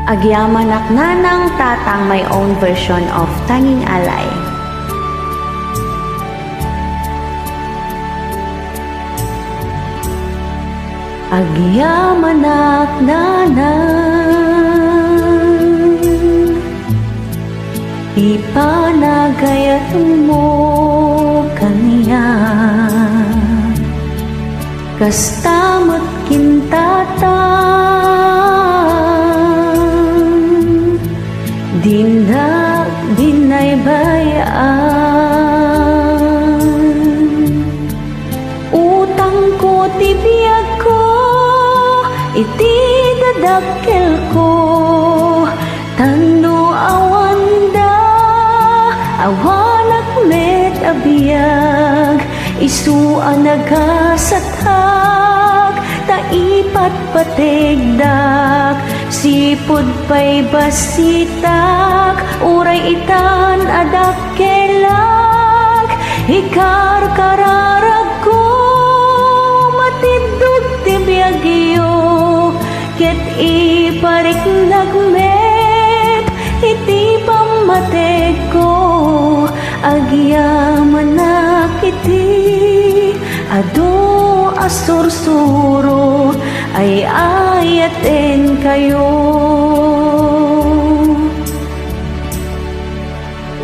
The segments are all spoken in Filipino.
Agyamanak nanang tatang my own version of Tanging Alay. Agyamanak nanang ipanagayat mo kaniya kastamot kintatang dinay bayaan utang ko tibiyag ko iti dadakkel ko tando awanda awanak met abiyag isu anagasatag taipat pategdak sipud pay basitak uray itan adakkelag hikar kararag ko matindog tibiyagyo ket iparik nagmet iti pamateg ko agyamanak iti ado asursuro ay ayaten kayo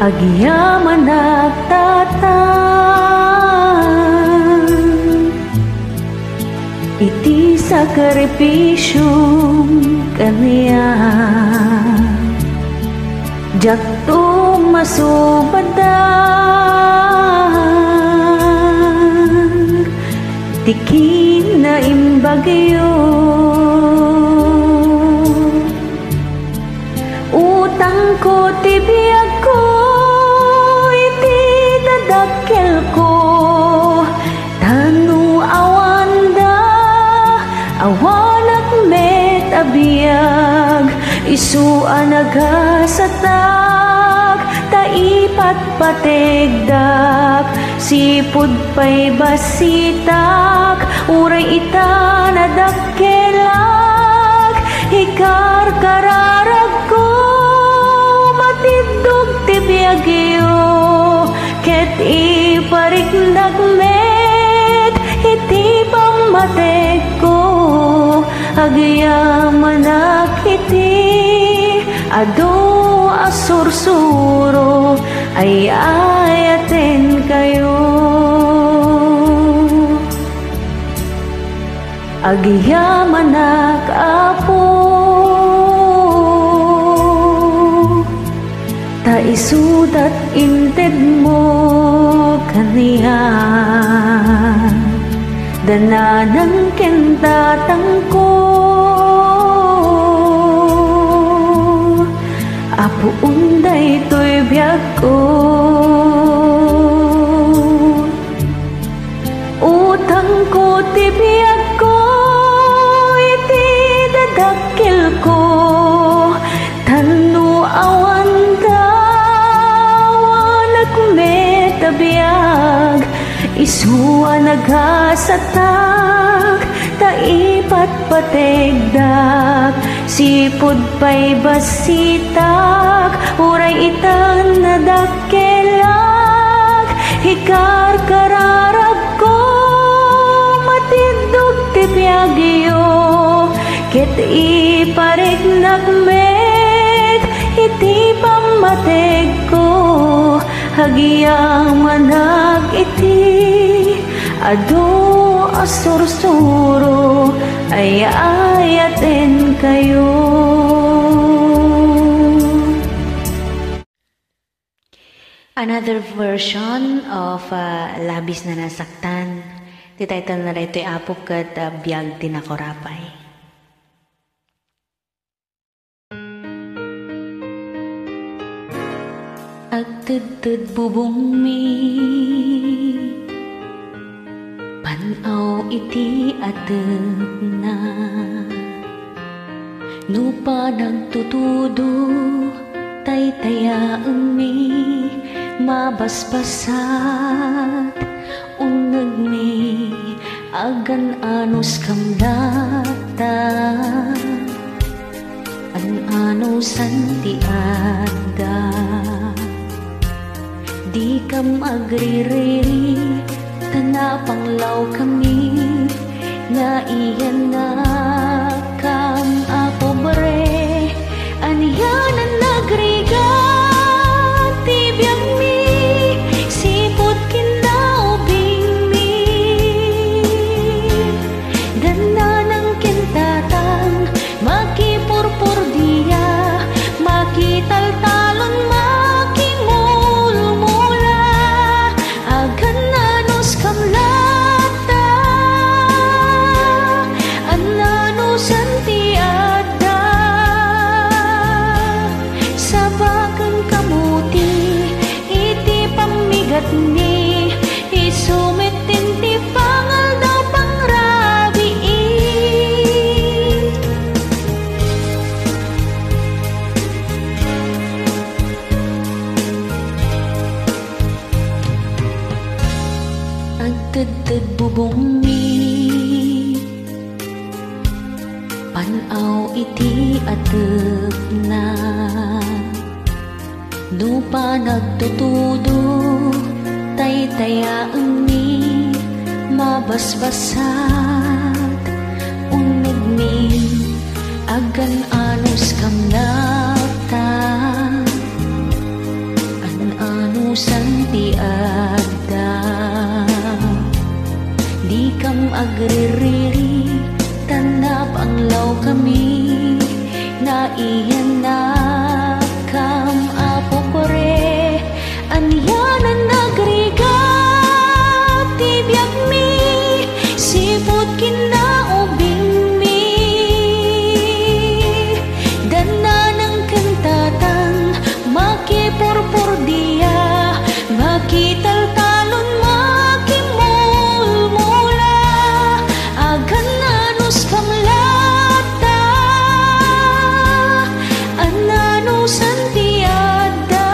agyamanak tatang iti sakripisyong kaniya jakto masubadan tikin na imbagyo utang ko tibiyag ko iti dadakkel ko tanu awanda awanak met abiyag isu anagasatag taipat pategdak sipud pay basitak uray itan adakkelag hikar kararag ko matindog tibiyagyo ket iparik nagmet iti pamateg ko agyamanak iti ado asursuro ay ayaten kayo agyamanak apo ta isudat inted mo kaniya dananang kentatang ko apo unday to'y biyag ko utang ko tibiyag ko iti dadakkel ko tanu awanda wanak met abiyag isu anagasatag taipat pategdak sipud pay basitak uray itan nadakkelag hikar kararag ko matindog tibiyagyo ket iparik nagmet iti pamateg ko agyamanak iti ado asursuro ay ayaten kayo. Another version of Labis na Nasaktan. The title na ito ay Apop kat Biyag Tinakorapay. Agtudtud bubong mi panaw iti ateg na nupa nagtutudo taytayaan mi mabasbasat uneg mi agan anus kamlata Ano santi ada di kam agririri tanapanglaw kami na iyan na kam apobre aniyanan nagriga tibiyang mi sipot kinaubing mi ganda ng kintatang makipurpur dia makitaltalon makimulmula agan nanos kamlata anano santi ada sabakan kamuti iti pamigat ni isumitin ti pangal daw pangrabi agtagtag bubong mi panaw iti atep na dupa nagtutudo taytayaan mi mabasbasat uneg mi agan anus kam nata an santi ada di kam agririri tanap ang law kami na iyan na kam apopore anyanan nagriga tibiyag mi sipot kinaubing mi ganda ng kantatang makipurpur dia makitaltalon makimulmula agan nanos kamlata anano santi ada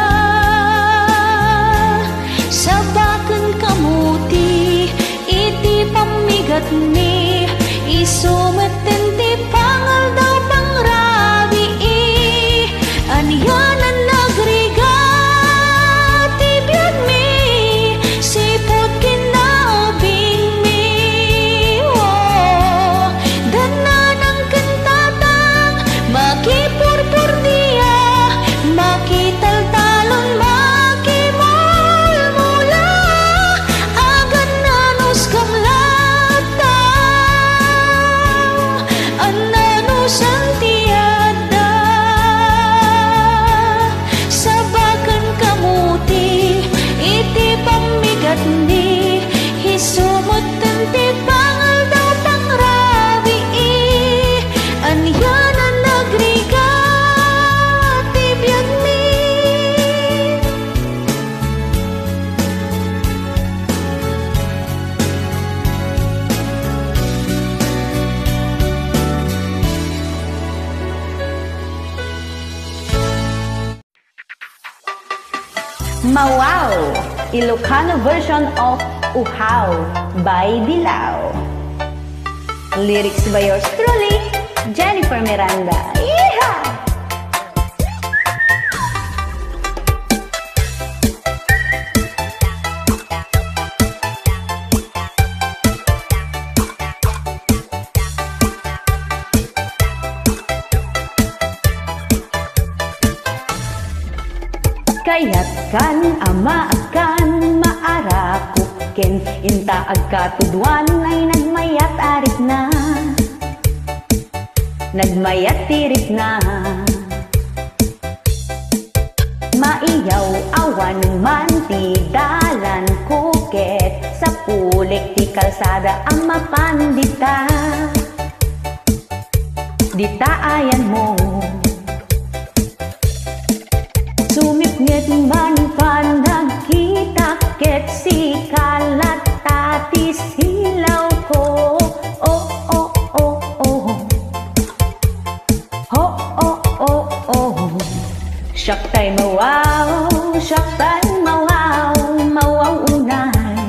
sabakan kamuti iti pamigat ni isumaten ti pangal daw pangrabi anyanan nagriga tibiyag mi sipot kinaubing mi dana ng kantatang makipurpur dia makitaltalon makimulmula agan nanos kamlata anano santi ada sabakan kamuti iti pamigat ni hisumutan ti pangal daw pangrabi anyanan nagriga tibiyag mi Mawaw! Ilocano version of Uhaw by Dilaw. Lyrics by yours truly, Jennifer Miranda. Yeehaw! Kaya't kan ama akan maarakuken inta agkatudwan ay nagmayat arit na nagmayat tirit na maiyaw awan man ti dalan kuket sa pulik ti kalsada ang mapandita dita ayan mo sumipngit man panagkita ket si kalat tati silaw ko oh oh oh oh oh oh oh oh syaktay mawaw syaktay mawaw mawaw unay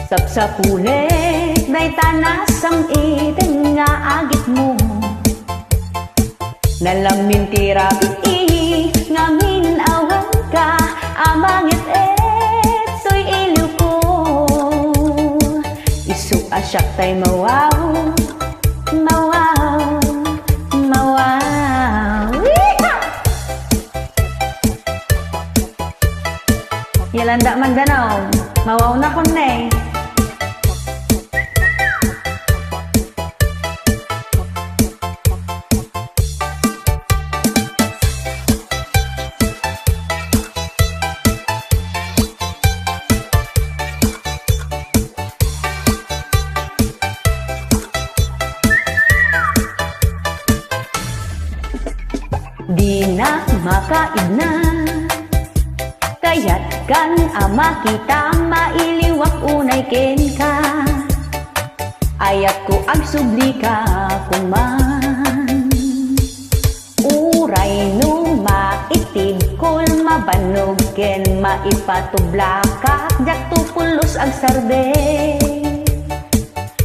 sapsapulik day tanasang iten nga agit mo nalamin tira ii ngamin awan ka amangit eto'y iliw ko isu asyak tay mawaw mawaw mawaw Yolanda Magdanao mawaw na ko na eh. Di na makaidna kaya't kan ama kita mailiwak unay ken ka ayat ko ag subli ka kuman uray no maitid kol mabanog ken maipatubla ka jak tupulos ag sarbe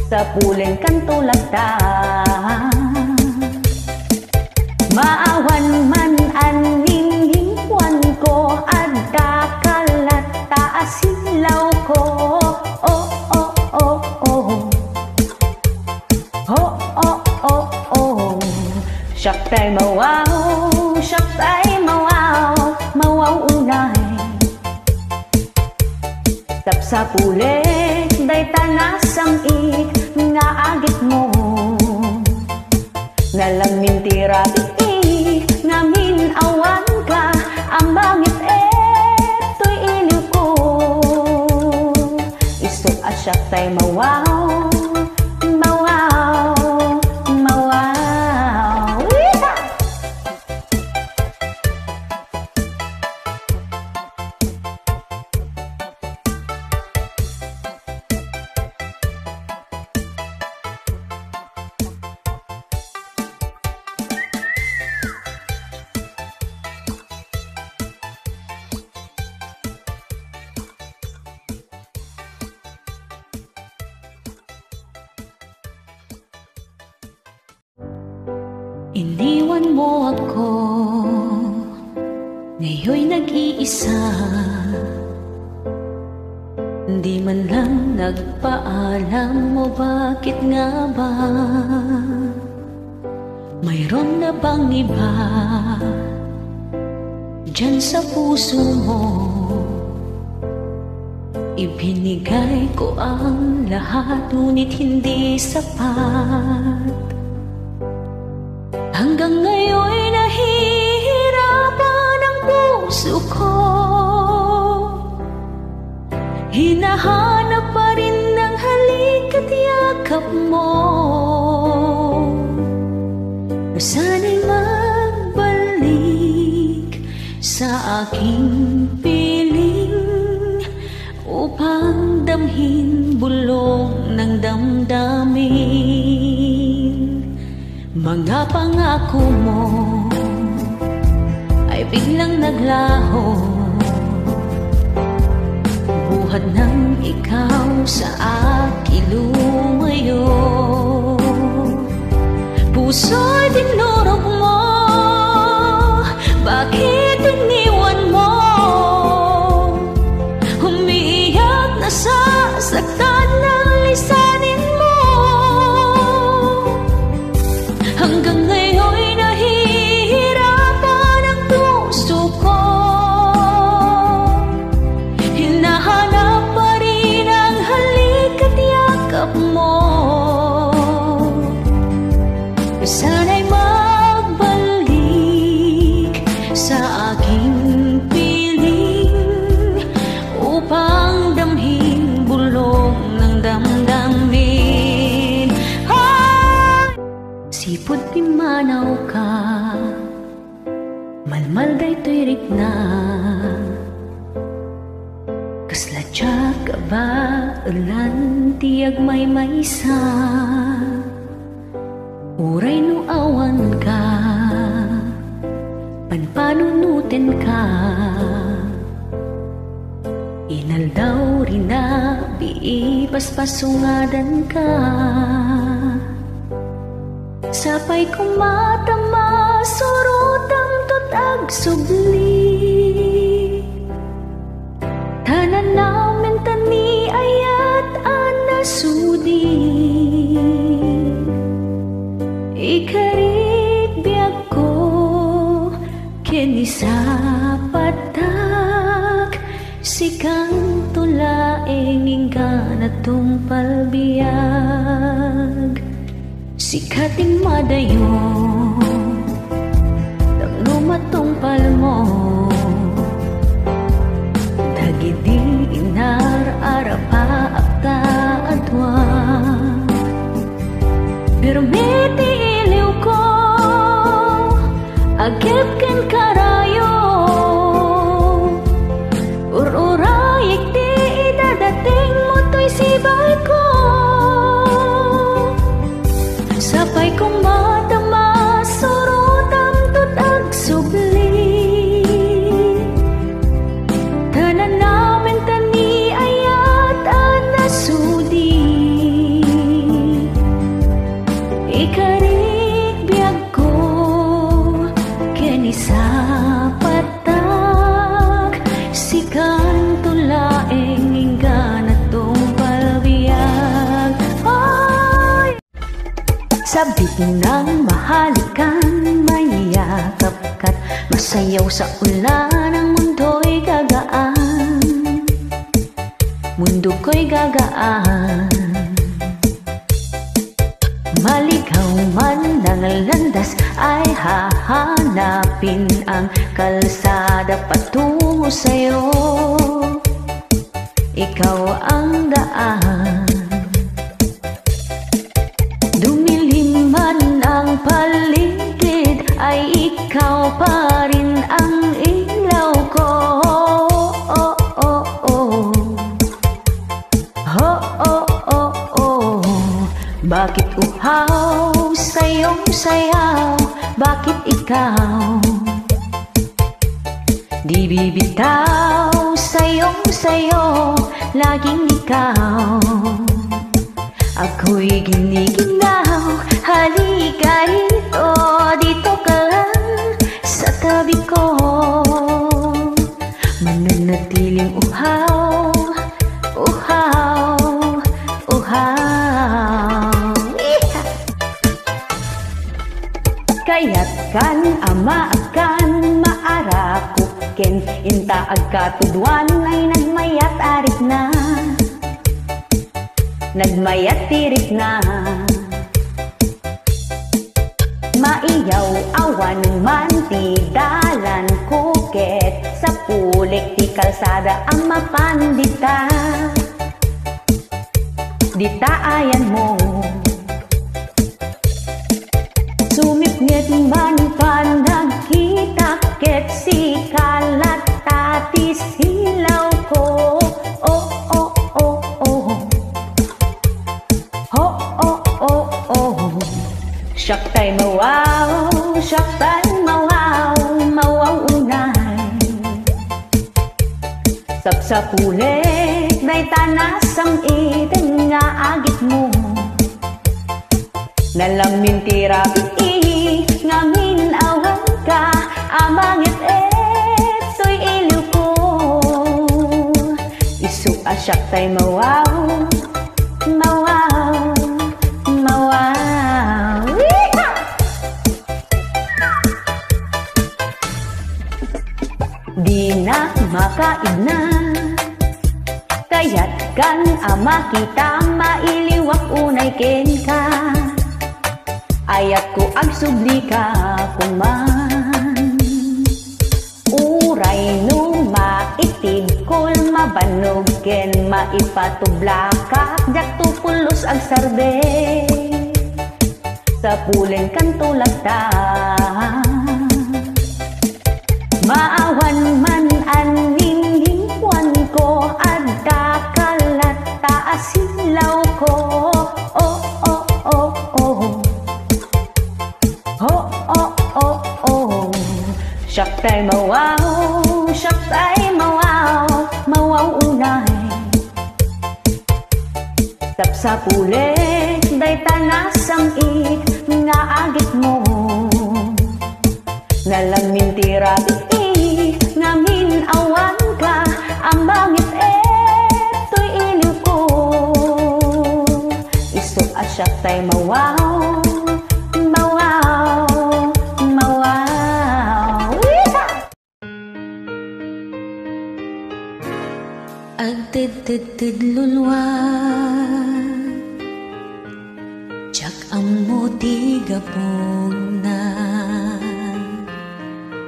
sa pulen kan tulagta maawan man aning hingwan ko adda kalata asilaw ko oh oh oh oh oh oh oh oh siyak tay mawaw mawaw unay tapsa pulet day tanasang ik nga agit mo nalamin tira ngamin awan ka ang bangit eto'y iliw ko isu asyak tay mawaw mawaw mawaw Iniwan mo ako, ngayon'y nag-iisa. Di man lang nagpaalam mo bakit nga ba? Mayroon na bang iba dyan sa puso mo? Ibinigay ko ang lahat, ngunit hindi sapat. Hanggang ngayon'y nahihirapan ang puso ko. Hinahanap pa rin ng halik at yakap mo. Sana'y magbalik sa aking piling upang damhin bulong ng damdamin. Mga pangako mo ay biglang naglaho, buhat ng ikaw sa aking lumayo. Puso'y tinurog mo, bakit iniwan mo? Umiiyak na sasaktan ng lisanin mo. Hanggang ngayon'y nahihirapan ang puso ko. Hinahanap pa rin ang halik at yakap mo. Sana'y magbalik sa aking piling upang damhin bulong ng damdamin. Sipot pimanaw ka, malmal daytoy rikna. Kaslatya ka ba ulan tiyag may maysa? Uray no awan ka, panpanunutin ka. Inaldaw rin na biipaspasungadan ka. Sapay kong matama surutam tutag subli. Tanan namin tani ayat anasudi. Ikarit biag ko kini sa patak. Sikang tulaing ingka na tong palbiag. Sikating madayo tangno matong palmo. Dagidi inar arapa akta atwa. Permiti iliw ko agip ken karayo. Ururayik di idadating mo to'y sibay ko. Sapay kong madama surutam tutag subli. Tanan namin tani ayat anasudi. Ikarik biag ko kini sa patak. Sikan tulaing ingga na tong palbiag. Ay! Sabit ng mahalikan, mayakap ka't masayaw sa ulan. Ang mundo'y gagaan, mundo ko'y gagaan. Maligaw man ng landas ay hahanapin ang kalsada patungo sa'yo. Ikaw ang daan. Dumilim man ang paligid ay ikaw pa rin ang ilaw ko. Oh, oh, oh. Oh, oh, oh, oh. Bakit uhaw sa'yong sayaw? Bakit ikaw di bibitaw? Sa'yong sayo, laging ikaw. Ako'y giniginaw. Halika rito, dito ka lang sa tabi ko. Mananatiling uhaw, uhaw, uhaw. Kaya't kan amaakan maarakuken. Inta agkatudwan ay nagmayat arit na. Nagmayat tirik na. Maiyaw awan man ti dalan kuket. Sa pulik ti kalsada ang mapandita. Ditaayan mo. Sumipngit man pa nagkita ket si kalat tati silaw ko. Oh, oh, oh, oh. Oh, oh, oh, oh. Syaktay mawaw, syaktay mawaw, mawaw unay. Sapsapulik day tanasang iten nga agit mo. Nalamin tirapit ngamin awan ka. Amangit soy iliw ko. Isu asyak tay mawaw, mawaw, mawaw. Di na makaib na. Kaya't kan ama kita mailiwak unay ken ka. Ayat ko agsubli ka kuman. Uray no maitig kul mabanog ken maipatubla ka. Jak tupulos ag sarbe sa pulen kan tulagta. Maawan man aning hingwan ko adda kalat taasilaw ko. Oh, oh, oh, oh. Oh, oh, oh, oh. Syaktay mawaw, syaktay mawaw, mawaw unay. Sapsapulit day tanasang ik nga agit mo. Pagtidlulwa jak amo tiga na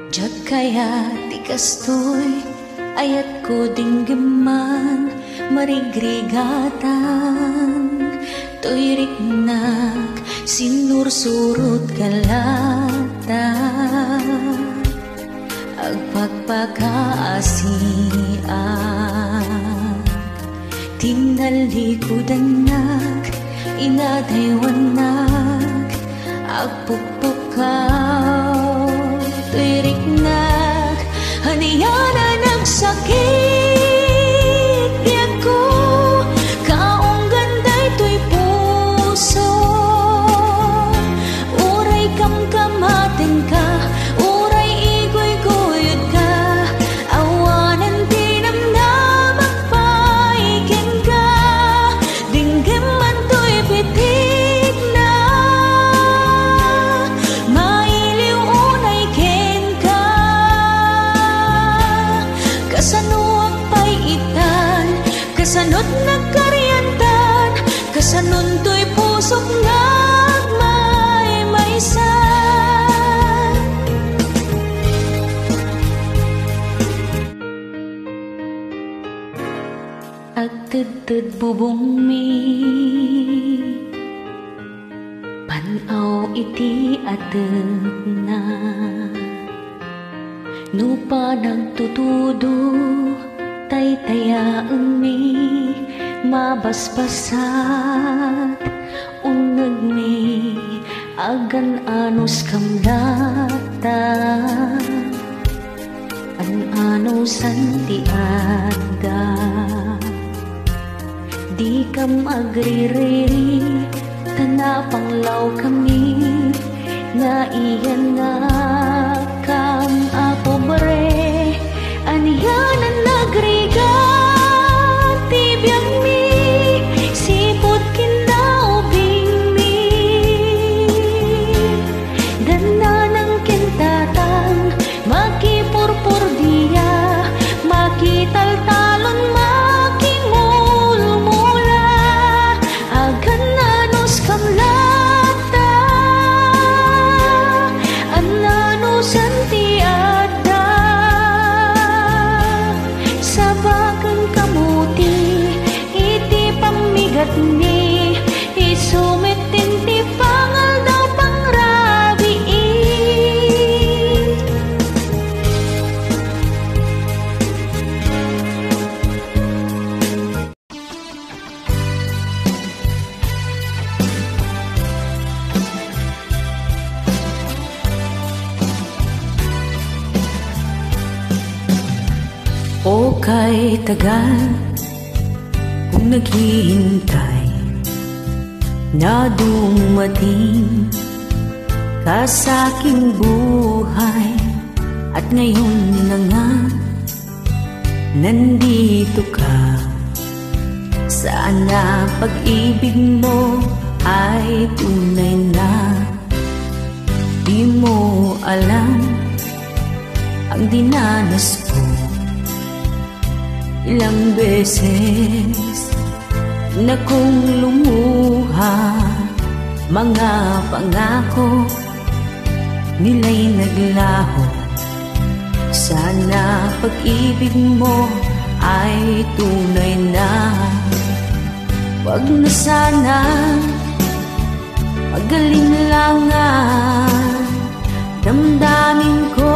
jak kaya tikastoy ayat ko dinggaman marigrigatan to'y riknak sinursurot kalata agpagpagkaasian tinalikudanak inadaywanak agpupukao to'y riknak haniyana ng sakit diyan ko kaong ganday to'y puso uray kamkamaten ka uray igoy-goyod ka awanan tinamnamak paikin ka dinggaman to'y pitik na mailiw unay ken ka kasanuak paiitan kasanot nagkaryantan kasanon to'y pusok nagmaymaysan agtudtud bubong mi panaw iti ateg na nupa nagtutudo taytayaan mi mabasbasat uneg mi agan anos kamdata an anosan ti adda di kam agririri tanapanglaw kami na iyan na kam apobre aniyanan nagrigat tibiyag mi sipot kindaubing mi dananang kintatang makipurpur diya makitaltalon makimulmula agan nanos kamlata ananusan ti adda sabagan kamuti iti pamigat ni isumitin ti pangal daw pangrabi o kay tagal kung naghihintay na dumating ka sa aking buhay at ngayon na nga nandito ka saan na pag-ibig mo ay tunay na di mo alam ang dinanas ko ilang beses na kung lumuha mga pangako nila'y naglaho sana pag-ibig mo ay tunay na wag na sana magalinlangan damdamin ko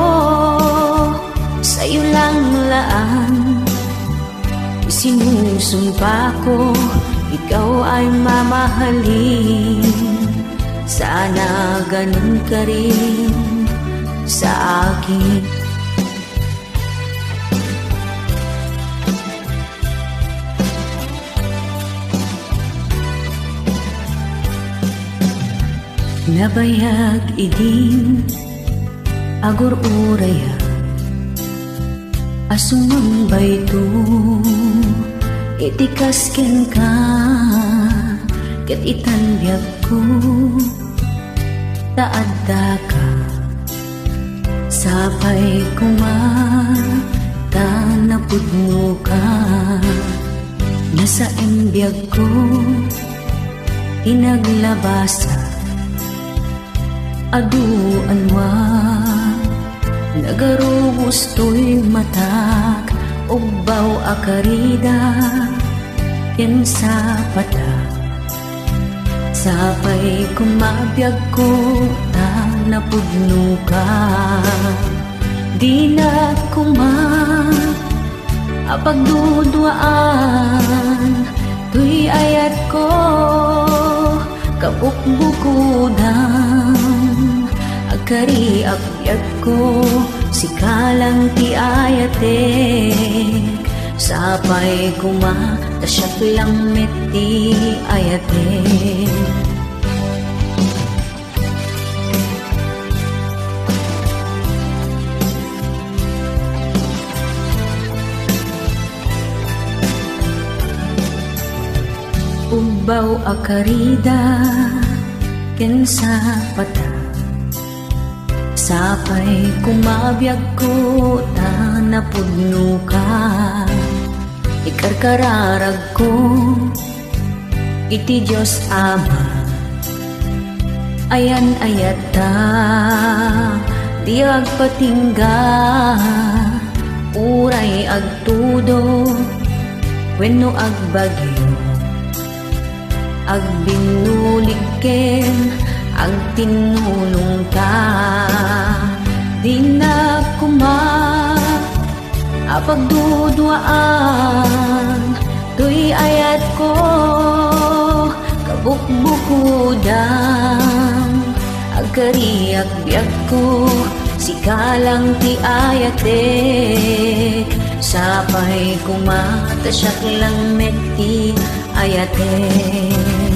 sa'yo lang laan sinusumpa ko ikaw ay mamahalin sana ganun ka rin sa akin nabayag idin agur uraya asuman bayto itikasken ka ket itanbiag ko taadda ka sapay kuma tanapud mo ka Nasa embiyag ko inaglabasa aduanwa nagaro gusto'y matak ugbaw akarida ken sa pata sapay kumabiyag ko tang napudno ka di na kuma apagduduaan tuy ayat ko kabukbukudan agkari abiyag ko sikalang ti ayatek sapay kuma tasyak lang meti ayatek Ugbaw akarida ken sa pata sapay kumabiyag ko ta napudno ka ikarkararag ko iti Diyos Ama ayan ayata di agpatingga uray agtudo wenno agbagyo agbinuligken ang tinulong ka di na kuma apagduduaan tuy ayat ko kabukbukudan agkari agbyag ko sikalang ti ayatek sapay kumatasyak lang meti ayatek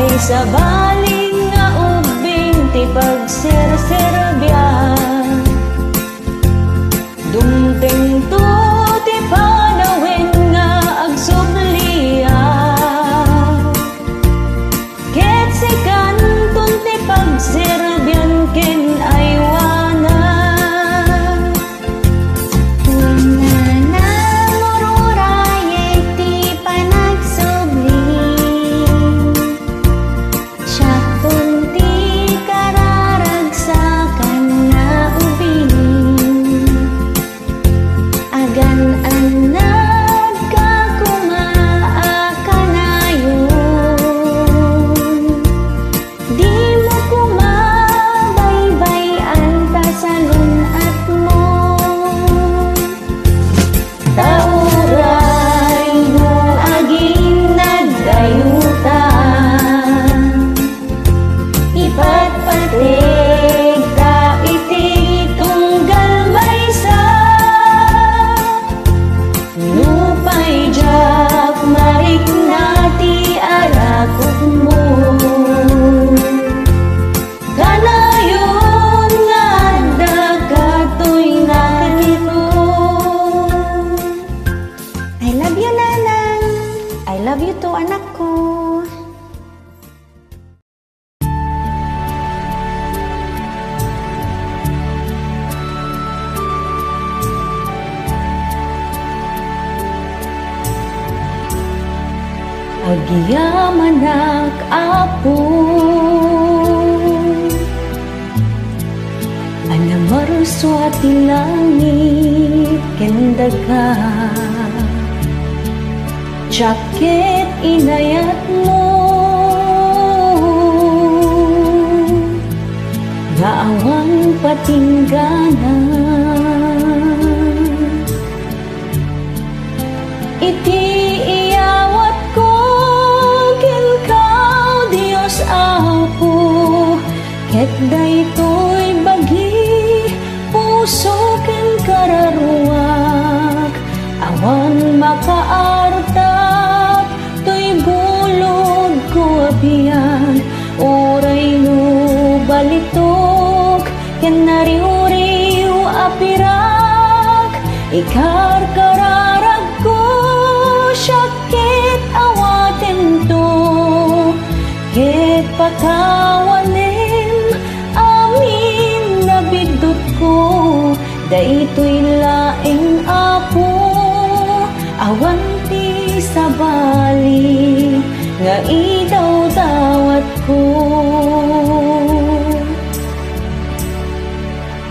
Ay sabaling nga ubing ti pagserserbiyan, dumteng to ti panawin nga agsublian. Ket si kanton ti pagserbian ken aywanan. Unana mururayay ti panagsubli, siyakton ti kararagsakan na ubing. Agan-anad ka kumaakanayon, di mo kumabaybayan ta sa lunat mo. Tauray mo aging nagdayutan, ipatpatig ta iti tunggal maysa. Nupay jak marik nati arakot mo, kanayon nga dagatoy nakito. I love you, Nanang. I love you too, anak ko. Agyamanak apo, anamaruswati langit kendaga. Jacket inayat mo, naawang patingganan. Iti iyawat ko kinkaw Dios Apo, ket daytoy bagi puso ken kararuak. Awan makaartap toy bulog ko abiyag, oray no balitok ken nariuriw apirak. Ikarkararag ko syakit awaten to, ket pakawanem amin nabidot ko. Daytoy laeng Apo, awan ti sabali nga idaw-dawat ko.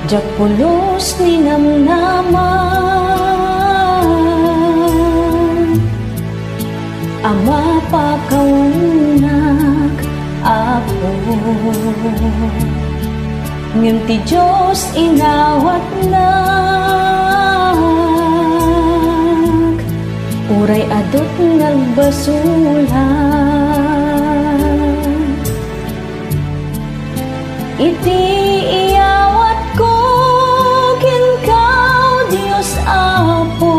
Jak pulos ni namnaman, ama pakaunak Apo. Ngem ti Diyos inawat nak, uray adot nagbasulan. Iti iyawat ko kinkaw Dios Apo,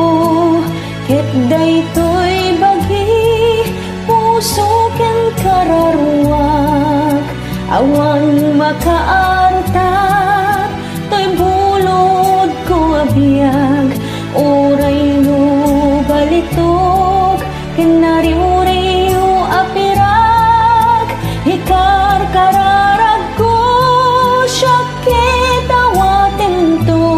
ket daytoy bagi puso ken kararuak. Awan makaartap toy bulod ko abiyag, oray no balitok ken nariuriw apirak. Ikarkararag ko syakit awaten to,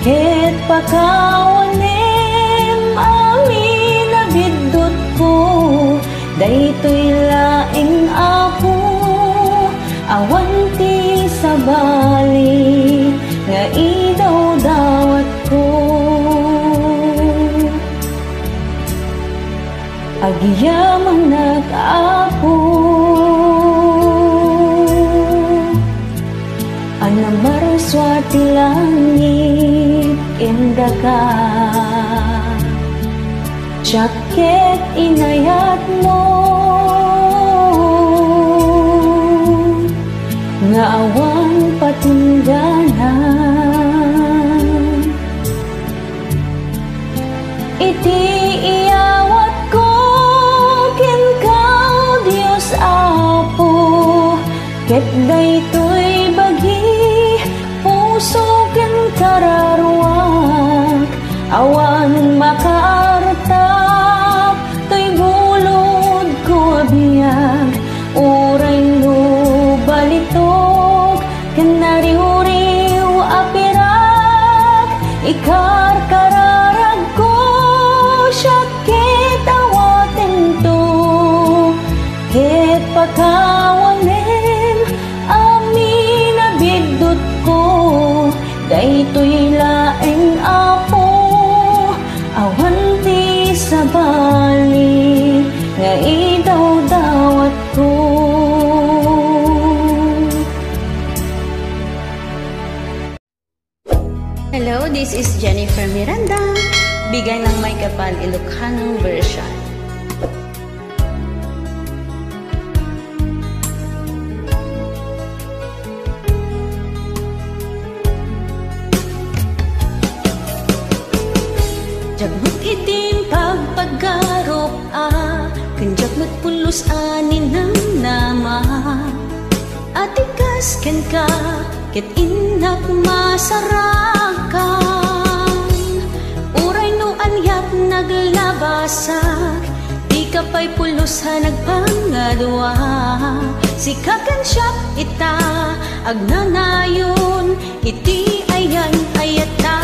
ket pakawanem amin nabidot ko. Daytoy laeng Apo, awan ti sabali nga idaw-dawat ko. Agyamang nag-Apo, anamarswati langit indaga. Jacket inayat mo, nga awan patingganan. Iti iyawat ko kinkaw Dios ket daytoy bagi puso ken kararuak awan makaartap toy bulod ko abiyag uray no balitok ken nariuriw apirak ikar kararag ko syakit awaten to ket pakawanen amin abidot ko daytoy laeng apo awan ti sabali nga idaw-dawat ko. Hello, this is Jennifer Miranda. Bigay ng May Kapal Ilocano version. Jagmut itim pagpagarop kanjak matpulos anin ng nama atikas ken ka ket inak masarakan uray no anyat naglabasak di ka pa'y pulos ha nagpangadwa sikakan siya ita agnanayon iti ayan ayata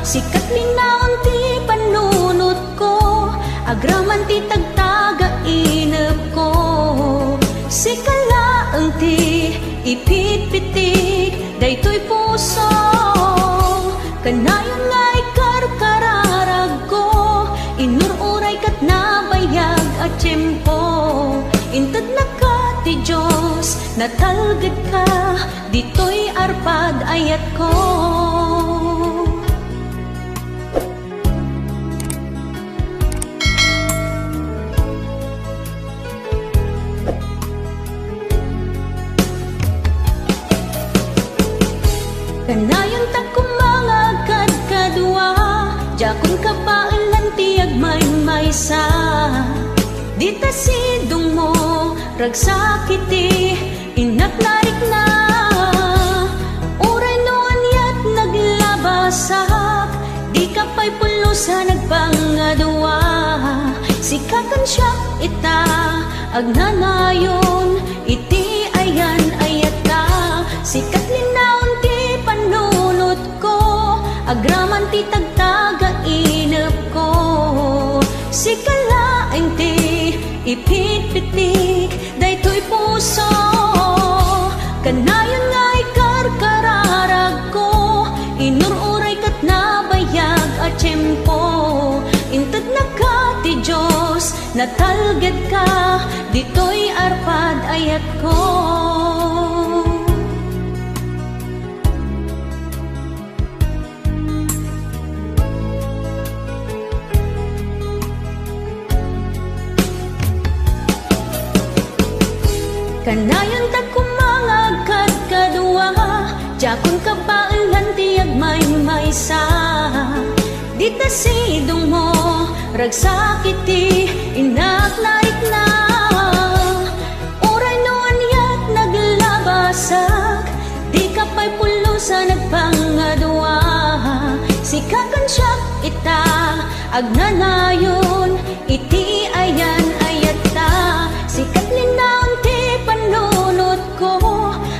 sikat linaon ti panunot ko agraman ti tagtaga inep ko sikalaang ti ipitpitik daytoy puso kanayon nga ikarkararag ko inururay kat nabayag at tiyempo inted na ka ti Diyos natalgad ka ditoy arpad ayat ko. Kanayon ta kumangagad kadwa jakon kapailan tiyag maysa dita sidong mo ragsakiti inak narik na uray noan yat naglabasak di ka pa'y pulos ha nagpangadwa sikakan siya ita agnanayon iti ayan ayata sikat linaon ti panunot ko agraman ti tagtaga inep ko sikalaeng ti ipitpitik daytoy puso kanayon nga ikarkararag ko inururay kat nabayag at tiyempo inted na ka ti Diyos natalgad ka ditoy arpad ayat ko. Kanayon ta kumangagad kadwa jakon kapailan tiyag maysa dita sidong mo ragsakiti inak narik na uray noan yat naglabasak di ka pa'y pulos ha nagpangadwa sikakan siya ita agnanayon iti ayan ayata sikat linaon ti panunot ko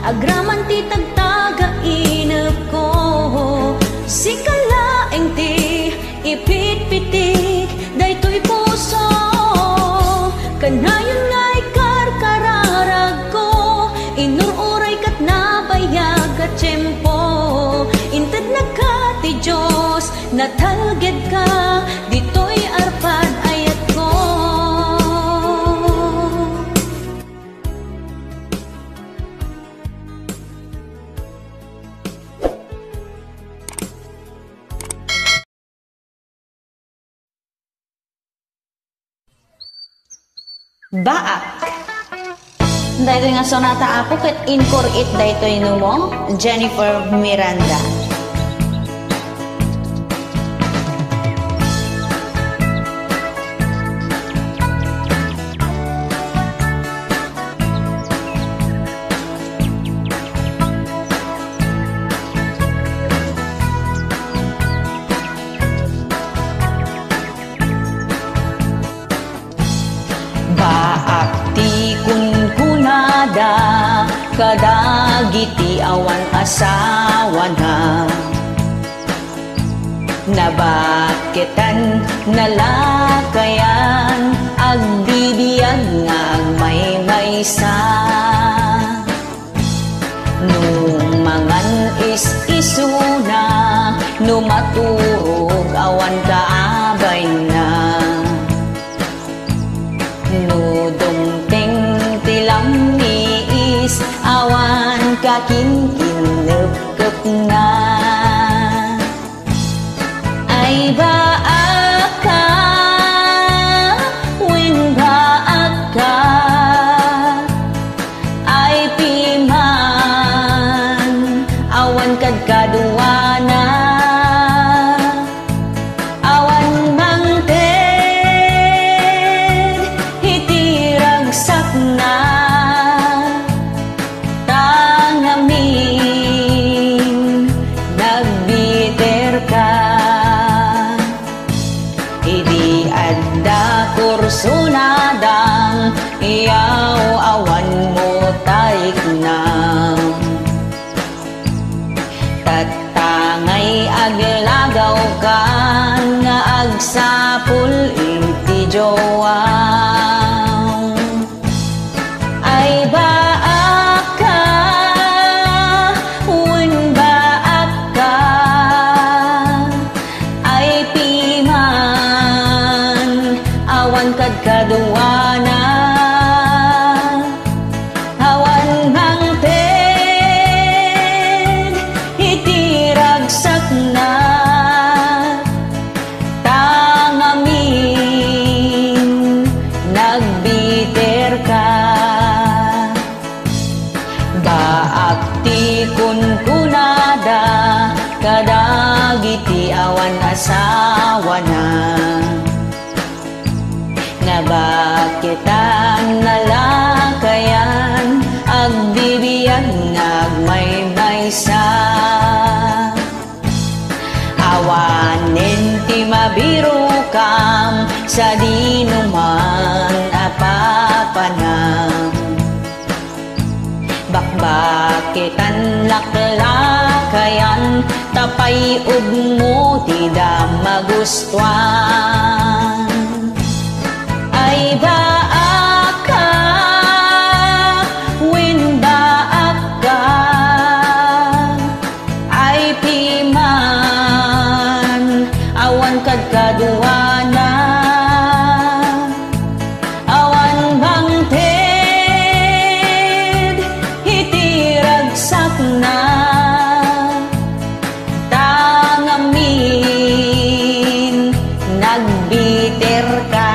agraman ti tagtaga inep ko sikalaeng ti ipitpitik daytoy puso kanayon nga ikarkararag ko inururay kat nabayag at tiyempo inted na ka ti Diyos natalgad ka ditoy arpad ayat ko. Baak daytoy nga sonata ako ket inkor it daytoy numo Jennifer Miranda. kadagiti awan asawa na. Nabaketan nalakayan agdibiyag nga agmaymaysa. Nung mangan isuna numaturog awan kaabay na. Nudumteng tilam niis awan kakinkinep-kep na. Ay baak ka, wen baak ka, ay piman, awan kad kaduana, awan mangted, hitiragsak na, tangamin, nagbiter ka. Idi adda kursunadang iyaw awan mo taik na. Tatangay aglagaw ka nga agsapul iti jowaw. Ay baak ka, wen baak ka, ay piman, awan kad kaduana, awan mangted, hitiragsak na, tangamin, nagbiter ka. Baak ti kunkunada, kadagiti awan asawa na. Nabaketan nalakayan agdibiyag ngagmaymaysa. Awanen ti mabiru kam sa dinuman apapanam. Bakbaketan laklakayan tapay ugmo ti da magustuhan. Ay baak ka, wen baak ka, ay piman, awan kad kaduana, awan mangted, hitiragsak na, tangamin, nagbiter ka.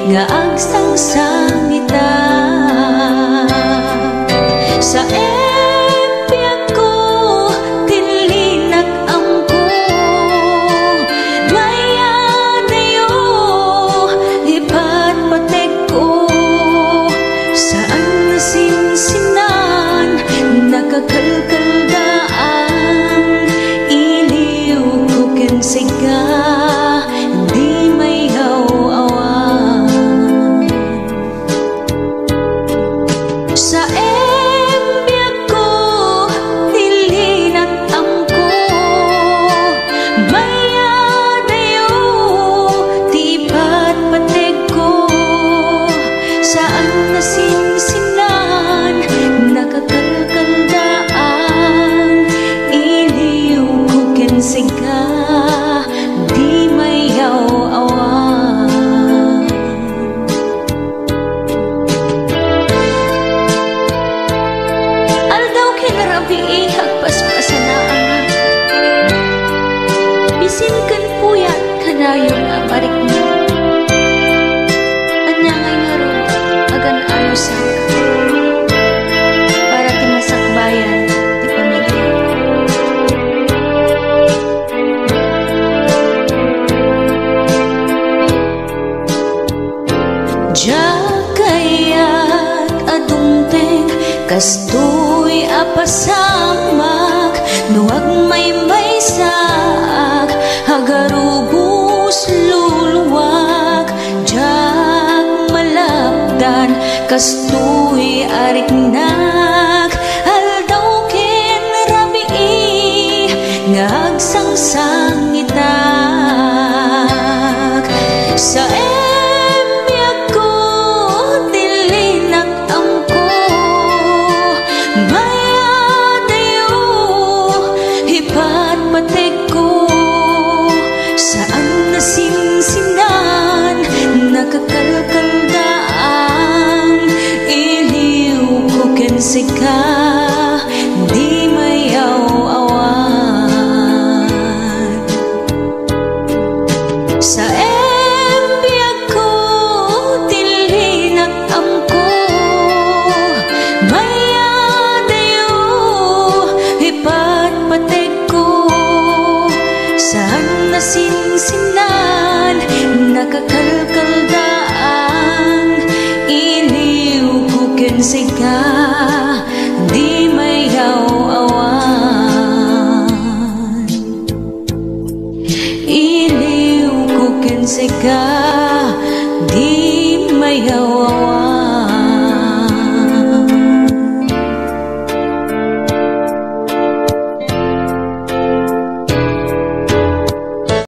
nga agsang sangita sa empyag ko tilinak amko maya dayo ipat patek ko saan nasinsinan nakakalkal daan iliw ko kensiga di may haw-awan sa empyag ko tilinak amko maya dayo tipat patek ko saan nasinsinan nakakalkal daan iliw ko kensiga di may haw-awan aldaw kinarabi hagpaspasanaan bisin kan puyat kanayon aparik na anyangay nga ron agan anusan para timasakbayan ti pamilya Jakayat adungteng kastoy apasamak nuag may saak hagarubus luluwag jak malapdan kastoy ariknak aldaw ken rabii ngagsang sangitak sa empyag ko tilinak amko maya dayo hipat patek ko saan nasinsinan nakakalkal daan iliw ko kensika di may haw-awan sa empyag ko tilinak amko maya dayo hipat patek ko saan nasinsinan nakakalkal daan iliw ko kensiga di may haw-awan iliw ko kensiga di may haw-awan